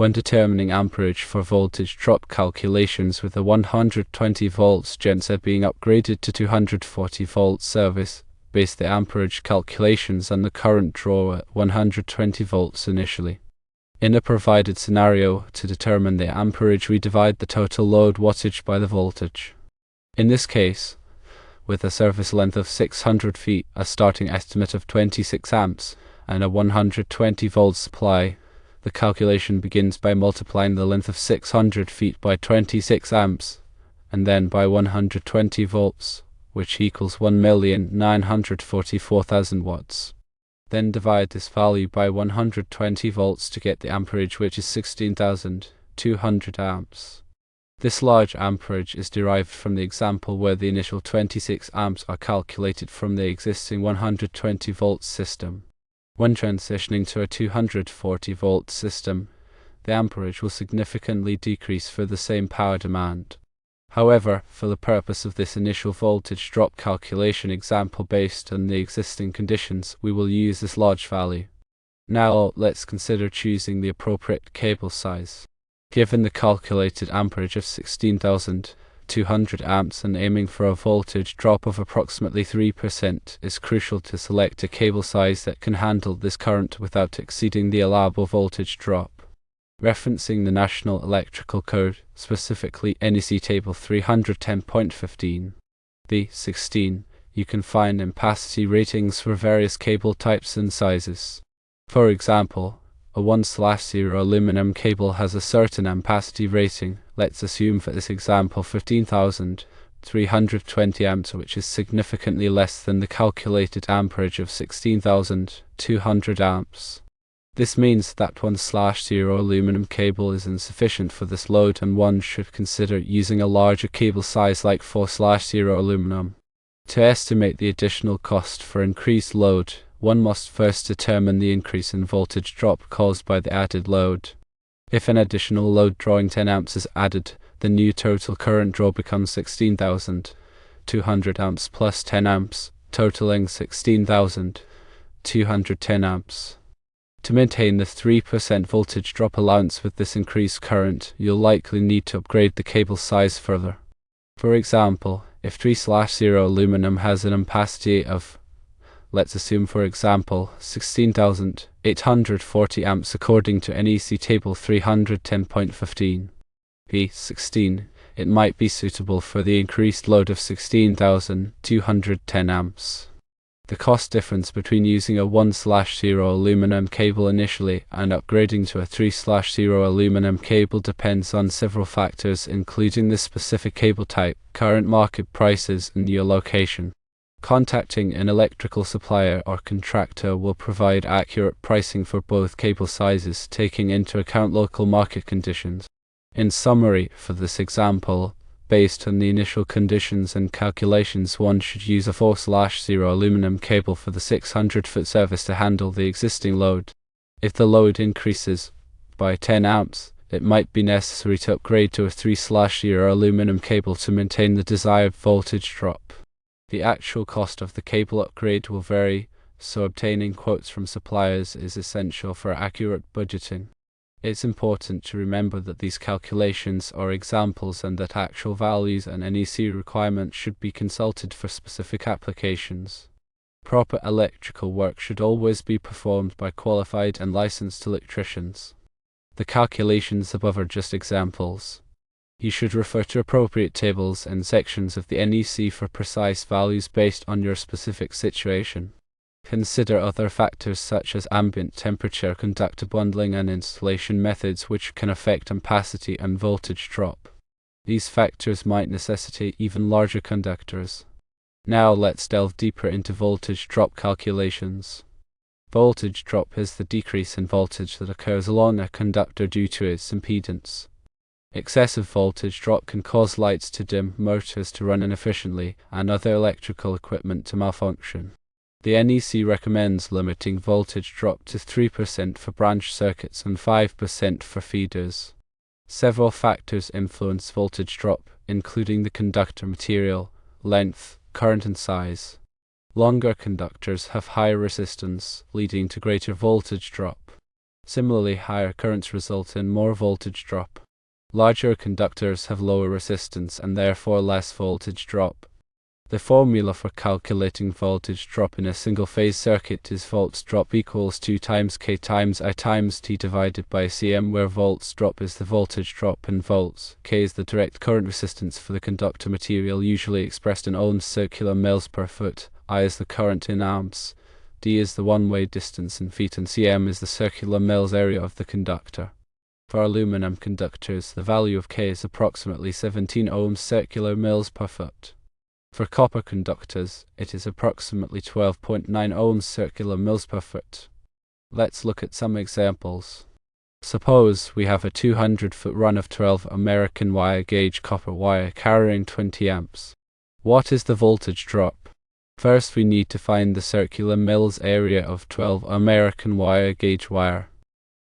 When determining amperage for voltage drop calculations with a 120 volts genset being upgraded to 240 volts service, base the amperage calculations on the current draw at 120 volts initially. In a provided scenario, to determine the amperage, we divide the total load wattage by the voltage. In this case, with a service length of 600 feet, a starting estimate of 26 amps, and a 120 volts supply, the calculation begins by multiplying the length of 600 feet by 26 amps, and then by 120 volts, which equals 1,944,000 watts. Then divide this value by 120 volts to get the amperage, which is 16,200 amps. This large amperage is derived from the example where the initial 26 amps are calculated from the existing 120 volt system. When transitioning to a 240 volt system, the amperage will significantly decrease for the same power demand. However, for the purpose of this initial voltage drop calculation example based on the existing conditions, we will use this large value. Now let's consider choosing the appropriate cable size. Given the calculated amperage of 16,200 amps and aiming for a voltage drop of approximately 3%, it is crucial to select a cable size that can handle this current without exceeding the allowable voltage drop. Referencing the National Electrical Code, specifically NEC Table 310.15, B16, you can find ampacity ratings for various cable types and sizes. For example, a 1/0 aluminum cable has a certain ampacity rating, let's assume for this example 15,320 amps, which is significantly less than the calculated amperage of 16,200 amps. This means that 1/0 aluminum cable is insufficient for this load, and one should consider using a larger cable size like 4/0 aluminum. To estimate the additional cost for increased load, one must first determine the increase in voltage drop caused by the added load. If an additional load drawing 10 amps is added, the new total current draw becomes 16,200 amps plus 10 amps, totaling 16,210 amps. To maintain the 3% voltage drop allowance with this increased current, you'll likely need to upgrade the cable size further. For example, if 3/0 aluminum has an ampacity of, let's assume for example, 16,840 amps according to NEC Table 310.15, B16, it might be suitable for the increased load of 16,210 amps. The cost difference between using a 1/0 aluminum cable initially and upgrading to a 3/0 aluminum cable depends on several factors, including the specific cable type, current market prices, and your location. Contacting an electrical supplier or contractor will provide accurate pricing for both cable sizes, taking into account local market conditions. In summary, for this example, based on the initial conditions and calculations, one should use a 4/0 aluminum cable for the 600-foot service to handle the existing load. If the load increases by 10 amps, it might be necessary to upgrade to a 3/0 aluminum cable to maintain the desired voltage drop. The actual cost of the cable upgrade will vary, so obtaining quotes from suppliers is essential for accurate budgeting. It's important to remember that these calculations are examples and that actual values and NEC requirements should be consulted for specific applications. Proper electrical work should always be performed by qualified and licensed electricians. The calculations above are just examples. You should refer to appropriate tables and sections of the NEC for precise values based on your specific situation. Consider other factors such as ambient temperature, conductor bundling, and installation methods which can affect ampacity and voltage drop. These factors might necessitate even larger conductors. Now let's delve deeper into voltage drop calculations. Voltage drop is the decrease in voltage that occurs along a conductor due to its impedance. Excessive voltage drop can cause lights to dim, motors to run inefficiently, and other electrical equipment to malfunction. The NEC recommends limiting voltage drop to 3% for branch circuits and 5% for feeders. Several factors influence voltage drop, including the conductor material, length, current, and size. Longer conductors have higher resistance, leading to greater voltage drop. Similarly, higher currents result in more voltage drop. Larger conductors have lower resistance and therefore less voltage drop. The formula for calculating voltage drop in a single-phase circuit is volts drop equals 2 times K times I times T divided by Cm, where volts drop is the voltage drop in volts, K is the direct current resistance for the conductor material usually expressed in ohms circular mils per foot, I is the current in amps, D is the one-way distance in feet, and Cm is the circular mils area of the conductor. For aluminum conductors, the value of K is approximately 17 ohms circular mils per foot. For copper conductors, it is approximately 12.9 ohms circular mils per foot. Let's look at some examples. Suppose we have a 200-foot run of 12 American wire gauge copper wire carrying 20 amps. What is the voltage drop? First, we need to find the circular mils area of 12 American wire gauge wire.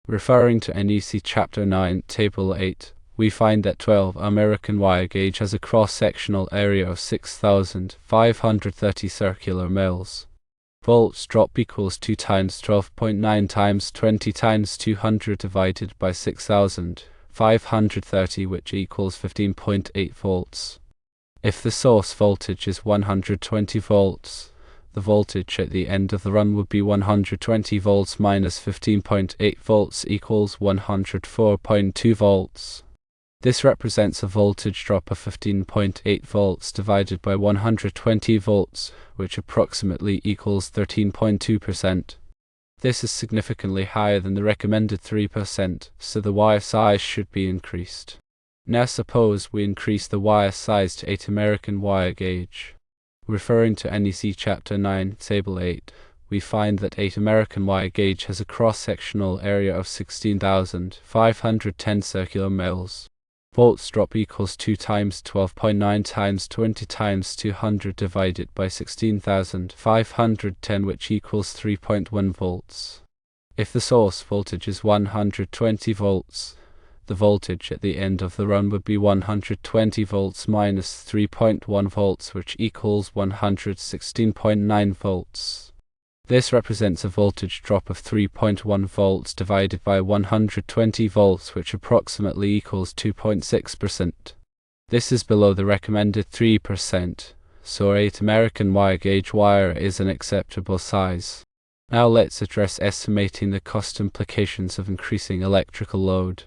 Referring to NEC Chapter 9, Table 8, we find that 12 American wire gauge has a cross-sectional area of 6,530 circular mils. Volts drop equals 2 times 12.9 times 20 times 200 divided by 6,530, which equals 15.8 volts. If the source voltage is 120 volts, the voltage at the end of the run would be 120 volts minus 15.8 volts equals 104.2 volts. This represents a voltage drop of 15.8 volts divided by 120 volts, which approximately equals 13.2%. This is significantly higher than the recommended 3%, so the wire size should be increased. Now suppose we increase the wire size to 8 American wire gauge. Referring to NEC Chapter 9, Table 8, we find that 8 American wire gauge has a cross-sectional area of 16,510 circular mils. Volts drop equals 2 times 12.9 times 20 times 200 divided by 16,510, which equals 3.1 volts. If the source voltage is 120 volts, the voltage at the end of the run would be 120 volts minus 3.1 volts, which equals 116.9 volts. This represents a voltage drop of 3.1 volts divided by 120 volts, which approximately equals 2.6%. This is below the recommended 3%, so 8 American wire gauge wire is an acceptable size. Now let's address estimating the cost implications of increasing electrical load.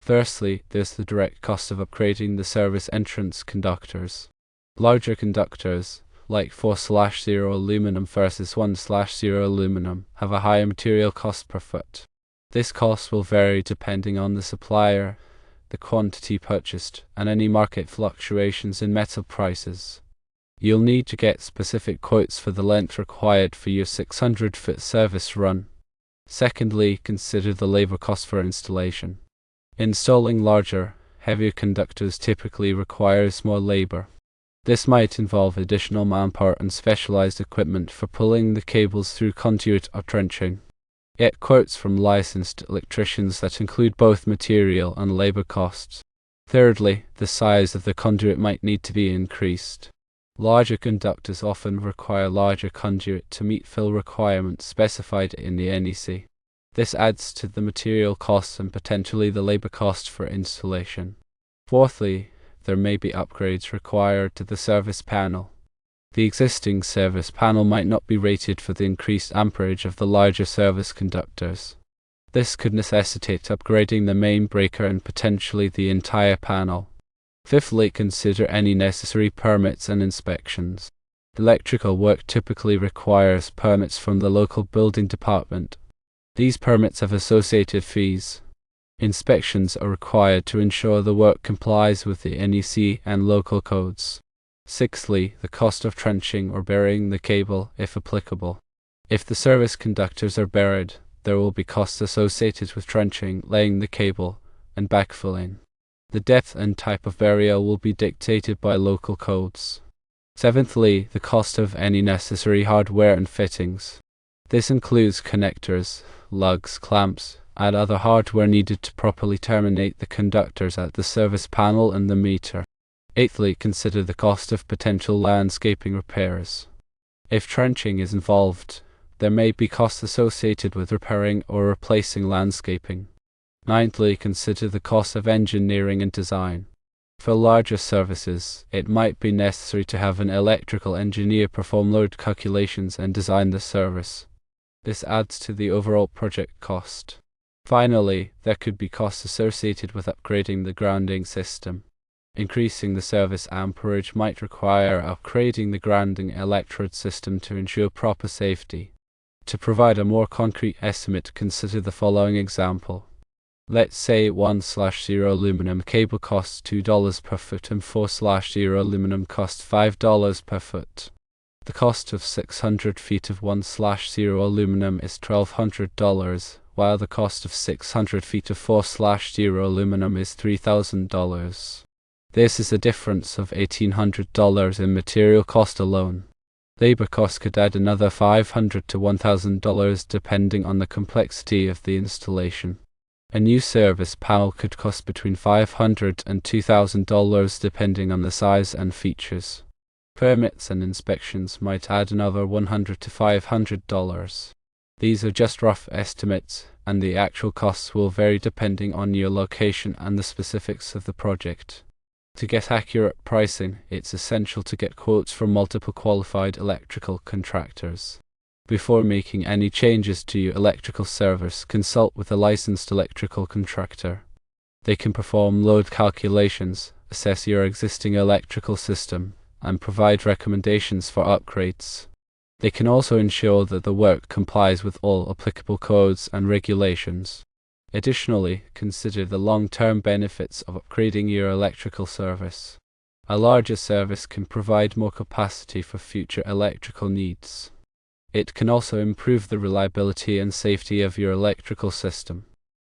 Firstly, there's the direct cost of upgrading the service entrance conductors. Larger conductors, like 4/0 aluminum versus 1/0 aluminum, have a higher material cost per foot. This cost will vary depending on the supplier, the quantity purchased, and any market fluctuations in metal prices. You'll need to get specific quotes for the length required for your 600-foot service run. Secondly, consider the labor cost for installation. Installing larger, heavier conductors typically requires more labor. This might involve additional manpower and specialized equipment for pulling the cables through conduit or trenching. Get quotes from licensed electricians that include both material and labor costs. Thirdly, the size of the conduit might need to be increased. Larger conductors often require larger conduit to meet fill requirements specified in the NEC. This adds to the material costs and potentially the labor cost for installation. Fourthly, there may be upgrades required to the service panel. The existing service panel might not be rated for the increased amperage of the larger service conductors. This could necessitate upgrading the main breaker and potentially the entire panel. Fifthly, consider any necessary permits and inspections. Electrical work typically requires permits from the local building department. These permits have associated fees. Inspections are required to ensure the work complies with the NEC and local codes. Sixthly, the cost of trenching or burying the cable, if applicable. If the service conductors are buried, there will be costs associated with trenching, laying the cable, and backfilling. The depth and type of burial will be dictated by local codes. Seventhly, the cost of any necessary hardware and fittings. This includes connectors, lugs, clamps, and other hardware needed to properly terminate the conductors at the service panel and the meter. Eighthly, consider the cost of potential landscaping repairs. If trenching is involved, There may be costs associated with repairing or replacing landscaping. Ninthly, consider the cost of engineering and design. For larger services, it might be necessary to have an electrical engineer perform load calculations and design the service. This adds to the overall project cost. Finally, there could be costs associated with upgrading the grounding system. Increasing the service amperage might require upgrading the grounding electrode system to ensure proper safety. To provide a more concrete estimate, consider the following example. Let's say 1/0 aluminum cable costs $2 per foot and 4/0 aluminum costs $5 per foot. The cost of 600 feet of 1/0 aluminum is $1,200, while the cost of 600 feet of 4/0 aluminum is $3,000. This is a difference of $1,800 in material cost alone. Labor costs could add another $500 to $1,000 depending on the complexity of the installation. A new service panel could cost between $500 and $2,000 depending on the size and features. Permits and inspections might add another $100 to $500. These are just rough estimates, and the actual costs will vary depending on your location and the specifics of the project. To get accurate pricing, it's essential to get quotes from multiple qualified electrical contractors. Before making any changes to your electrical service, consult with a licensed electrical contractor. They can perform load calculations, assess your existing electrical system, and provide recommendations for upgrades. They can also ensure that the work complies with all applicable codes and regulations. Additionally, consider the long-term benefits of upgrading your electrical service. A larger service can provide more capacity for future electrical needs. It can also improve the reliability and safety of your electrical system.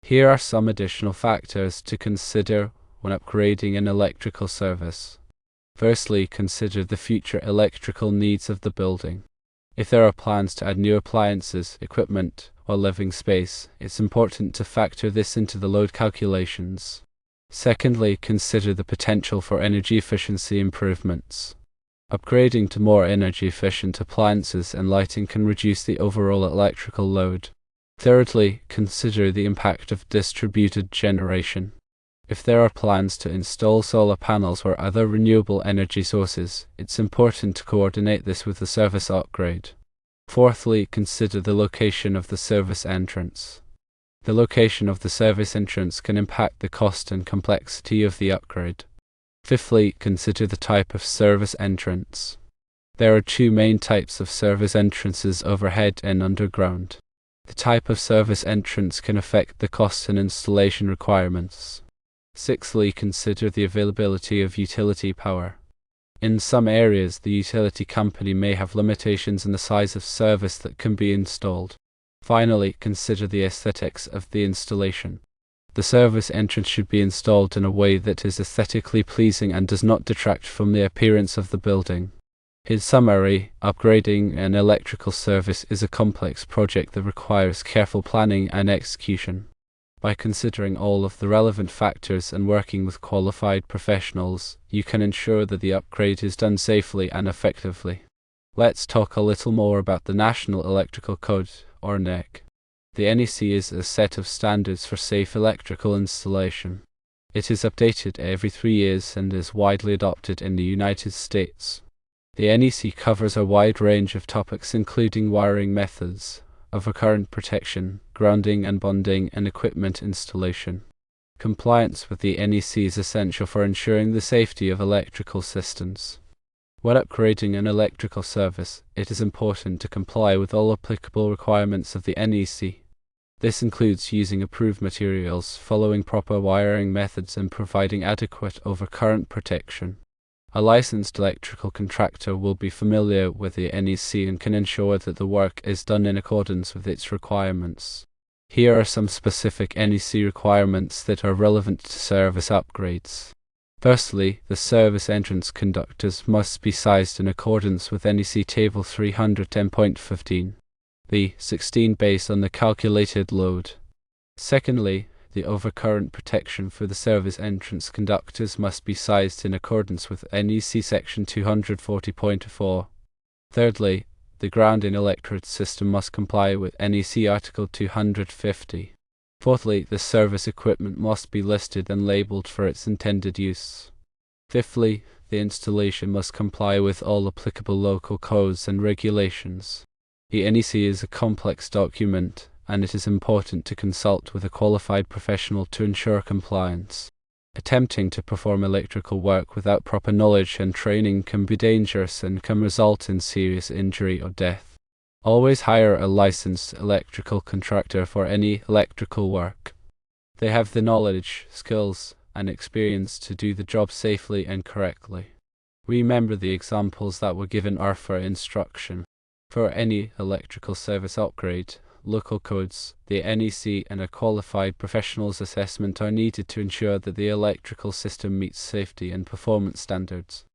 Here are some additional factors to consider when upgrading an electrical service. Firstly, consider the future electrical needs of the building. If there are plans to add new appliances, equipment, or living space, it's important to factor this into the load calculations. Secondly, consider the potential for energy efficiency improvements. Upgrading to more energy-efficient appliances and lighting can reduce the overall electrical load. Thirdly, consider the impact of distributed generation. If there are plans to install solar panels or other renewable energy sources, it's important to coordinate this with the service upgrade. Fourthly, consider the location of the service entrance. The location of the service entrance can impact the cost and complexity of the upgrade. Fifthly, consider the type of service entrance. There are two main types of service entrances: overhead and underground. The type of service entrance can affect the costs and installation requirements. Sixthly, consider the availability of utility power. In some areas, the utility company may have limitations in the size of service that can be installed. Finally, consider the aesthetics of the installation. The service entrance should be installed in a way that is aesthetically pleasing and does not detract from the appearance of the building. In summary, upgrading an electrical service is a complex project that requires careful planning and execution. By considering all of the relevant factors and working with qualified professionals, you can ensure that the upgrade is done safely and effectively. Let's talk a little more about the National Electrical Code, or NEC. The NEC is a set of standards for safe electrical installation. It is updated every 3 years and is widely adopted in the United States. The NEC covers a wide range of topics including wiring methods, overcurrent protection, grounding and bonding, and equipment installation. Compliance with the NEC is essential for ensuring the safety of electrical systems. When upgrading an electrical service, it is important to comply with all applicable requirements of the NEC. This includes using approved materials, following proper wiring methods, and providing adequate overcurrent protection. A licensed electrical contractor will be familiar with the NEC and can ensure that the work is done in accordance with its requirements. Here are some specific NEC requirements that are relevant to service upgrades. Firstly, the service entrance conductors must be sized in accordance with NEC Table 310.15, the 16 based on the calculated load. Secondly, the overcurrent protection for the service entrance conductors must be sized in accordance with NEC Section 240.4. Thirdly, The grounding electrode system must comply with NEC Article 250. Fourthly, the service equipment must be listed and labeled for its intended use. Fifthly, the installation must comply with all applicable local codes and regulations. The NEC is a complex document, and it is important to consult with a qualified professional to ensure compliance. Attempting to perform electrical work without proper knowledge and training can be dangerous and can result in serious injury or death. Always hire a licensed electrical contractor for any electrical work. They have the knowledge, skills, and experience to do the job safely and correctly. Remember, the examples that were given are for instruction. For any electrical service upgrade, local codes, the NEC, and a qualified professional's assessment are needed to ensure that the electrical system meets safety and performance standards.